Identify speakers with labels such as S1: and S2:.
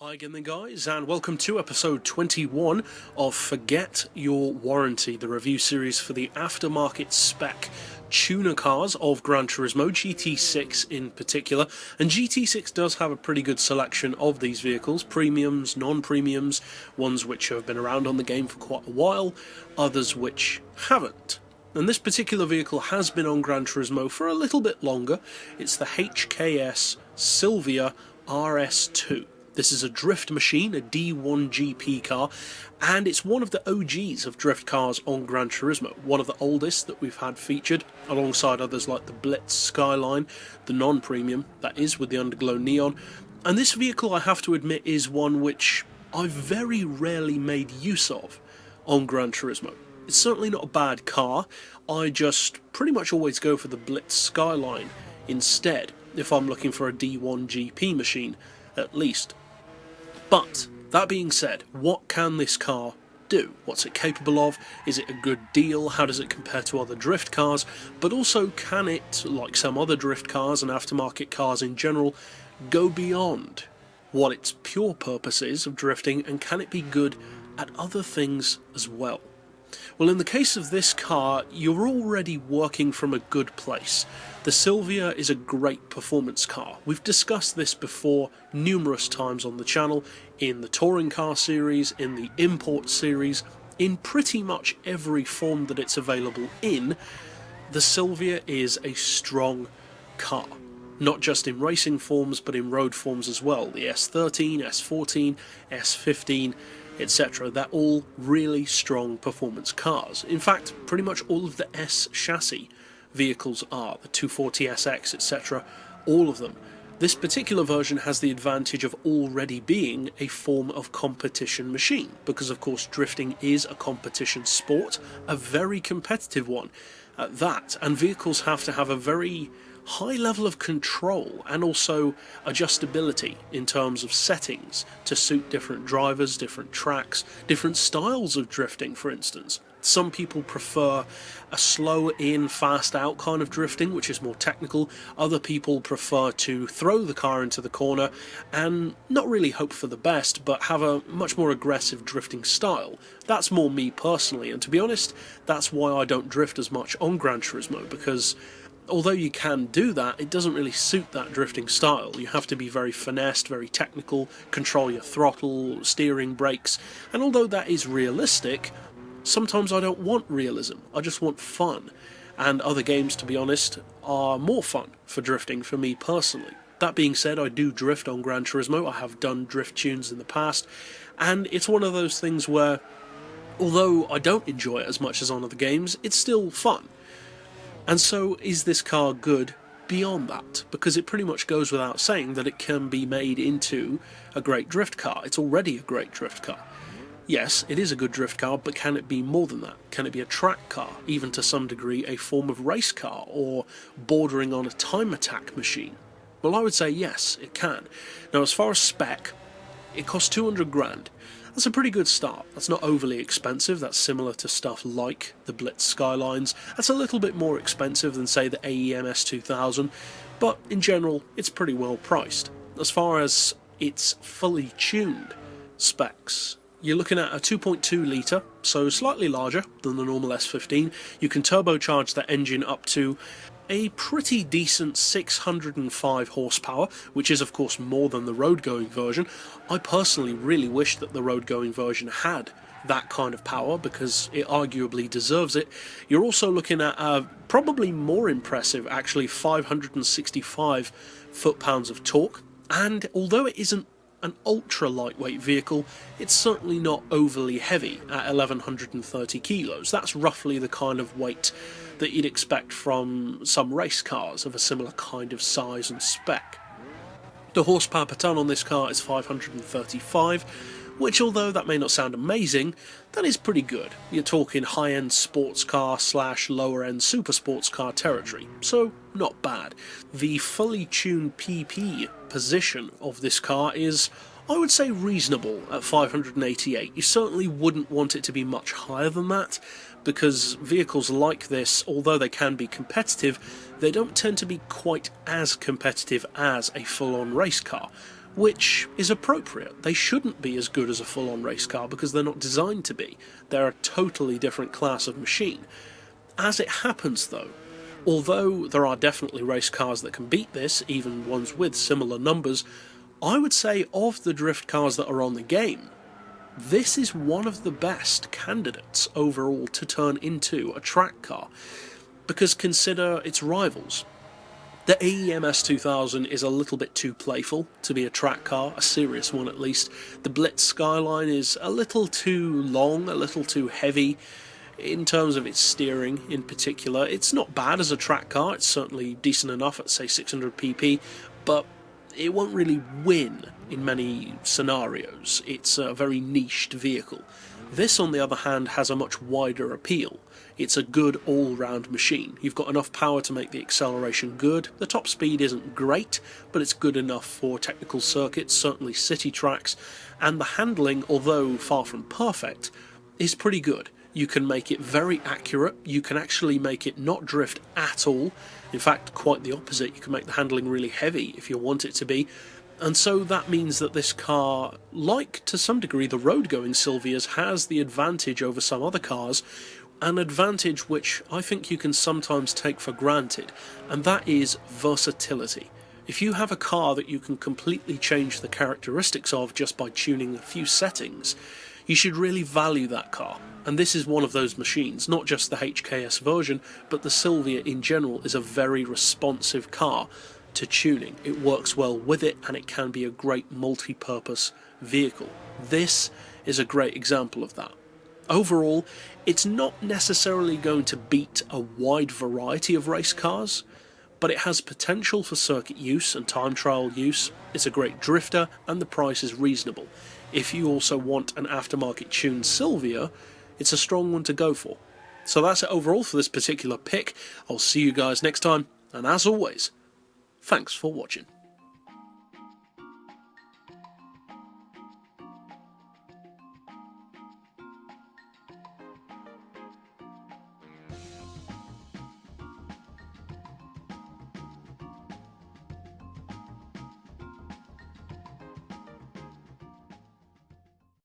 S1: Hi again then guys, and welcome to episode 21 of Forget Your Warranty, the review series for the aftermarket spec tuner cars of Gran Turismo, GT6 in particular. And GT6 does have a pretty good selection of these vehicles, premiums, non-premiums, ones which have been around on the game for quite a while, others which haven't. And this particular vehicle has been on Gran Turismo for a little bit longer. It's the HKS Silvia RS2. This is a drift machine, a D1GP car, and it's one of the OGs of drift cars on Gran Turismo, one of the oldest that we've had featured, alongside others like the Blitz Skyline, the non-premium, that is, with the underglow neon. And this vehicle, I have to admit, is one which I've very rarely made use of on Gran Turismo. It's certainly not a bad car, I just pretty much always go for the Blitz Skyline instead, if I'm looking for a D1GP machine, at least. But, that being said, what can this car do? What's it capable of? Is it a good deal? How does it compare to other drift cars? But also, can it, like some other drift cars and aftermarket cars in general, go beyond what its pure purpose is of drifting, and can it be good at other things as well? Well, in the case of this car, you're already working from a good place. The Silvia is a great performance car. We've discussed this before numerous times on the channel, in the touring car series, in the import series, in pretty much every form that it's available in. The Silvia is a strong car. Not just in racing forms, but in road forms as well. The S13, S14, S15, etc. They're all really strong performance cars. In fact, pretty much all of the S chassis vehicles are, the 240SX, etc., all of them. This particular version has the advantage of already being a form of competition machine, because of course drifting is a competition sport, a very competitive one at that, and vehicles have to have a very high level of control and also adjustability in terms of settings to suit different drivers, different tracks, different styles of drifting, for instance. Some people prefer a slow in, fast out kind of drifting, which is more technical. Other people prefer to throw the car into the corner and not really hope for the best, but have a much more aggressive drifting style. That's more me personally, and to be honest, that's why I don't drift as much on Gran Turismo, because although you can do that, it doesn't really suit that drifting style. You have to be very finessed, very technical, control your throttle, steering, brakes, and although that is realistic, sometimes I don't want realism, I just want fun. And other games, to be honest, are more fun for drifting for me personally. That being said, I do drift on Gran Turismo, I have done drift tunes in the past, and it's one of those things where, although I don't enjoy it as much as on other games, it's still fun. And so, is this car good beyond that? Because it pretty much goes without saying that it can be made into a great drift car. It's already a great drift car. Yes, it is a good drift car, but can it be more than that? Can it be a track car, even to some degree a form of race car, or bordering on a time attack machine? Well, I would say yes, it can. Now, as far as spec, it costs 200 grand. That's a pretty good start. That's not overly expensive. That's similar to stuff like the Blitz Skylines. That's a little bit more expensive than, say, the AEM S2000, but in general, it's pretty well priced. As far as its fully tuned specs, you're looking at a 2.2 litre, so slightly larger than the normal S15. You can turbocharge that engine up to a pretty decent 605 horsepower, which is of course more than the road-going version. I personally really wish that the road-going version had that kind of power, because it arguably deserves it. You're also looking at a probably more impressive, actually, 565 foot-pounds of torque, and although it isn't an ultra lightweight vehicle, it's certainly not overly heavy at 1130 kilos. That's roughly the kind of weight that you'd expect from some race cars of a similar kind of size and spec. The horsepower per tonne on this car is 535, which, although that may not sound amazing, that is pretty good. You're talking high-end sports car / lower-end super sports car territory, so not bad. The fully tuned PP position of this car is, I would say, reasonable at 588. You certainly wouldn't want it to be much higher than that, because vehicles like this, although they can be competitive, they don't tend to be quite as competitive as a full-on race car. which is appropriate. They shouldn't be as good as a full-on race car because they're not designed to be. They're a totally different class of machine. As it happens though, although there are definitely race cars that can beat this, even ones with similar numbers, I would say of the drift cars that are on the game, this is one of the best candidates overall to turn into a track car, because consider its rivals. The AEMS 2000 is a little bit too playful to be a track car, a serious one at least. The Blitz Skyline is a little too long, a little too heavy in terms of its steering in particular. It's not bad as a track car, it's certainly decent enough at say 600 pp, but it won't really win in many scenarios. It's a very niched vehicle. This, on the other hand, has a much wider appeal. It's a good all-round machine. You've got enough power to make the acceleration good. The top speed isn't great, but it's good enough for technical circuits, certainly city tracks, and the handling, although far from perfect, is pretty good. You can make it very accurate, you can actually make it not drift at all. In fact, quite the opposite, you can make the handling really heavy if you want it to be. And so that means that this car, like to some degree the road-going Silvias, has the advantage over some other cars, an advantage which I think you can sometimes take for granted, and that is versatility. If you have a car that you can completely change the characteristics of just by tuning a few settings, you should really value that car. And this is one of those machines. Not just the HKS version, but the Silvia in general is a very responsive car to tuning. It works well with it, and it can be a great multi-purpose vehicle. This is a great example of that. Overall, it's not necessarily going to beat a wide variety of race cars, but it has potential for circuit use and time trial use. It's a great drifter, and the price is reasonable. If you also want an aftermarket tuned Silvia, it's a strong one to go for. So that's it overall for this particular pick. I'll see you guys next time, and as always, thanks for watching.